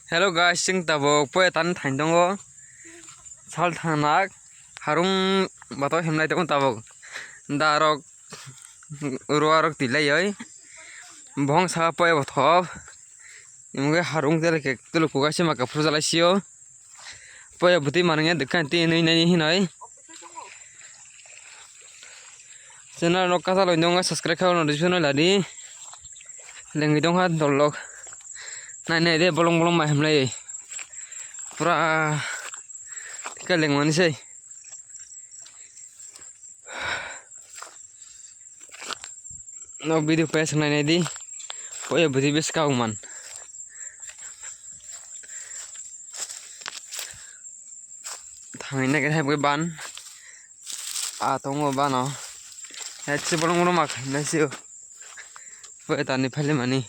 Hello guys, sing tabo poe tan thain dongo. Sal thanak harung bato himlai tong tabo. Darok uruarok tilai oi. Bong sa poe bothop. Imge harung tel ke tulu kuga sima ka fruzala sio. Poe buti manenge dekan ti nei nei hinai. Channel no kasa lo ndonga subscribe khaw notification ladi. Lengi dong ha dolok. Nai nai de bolong bolong ma himlai. Pura cái lệnh mà đi nó video pes này đi bây giờ bữa biết cao man thằng này cái hay cái bán tông ở bán nó hết chỉ bằng một mặc này siêu bây giờ tao đi phải làm gì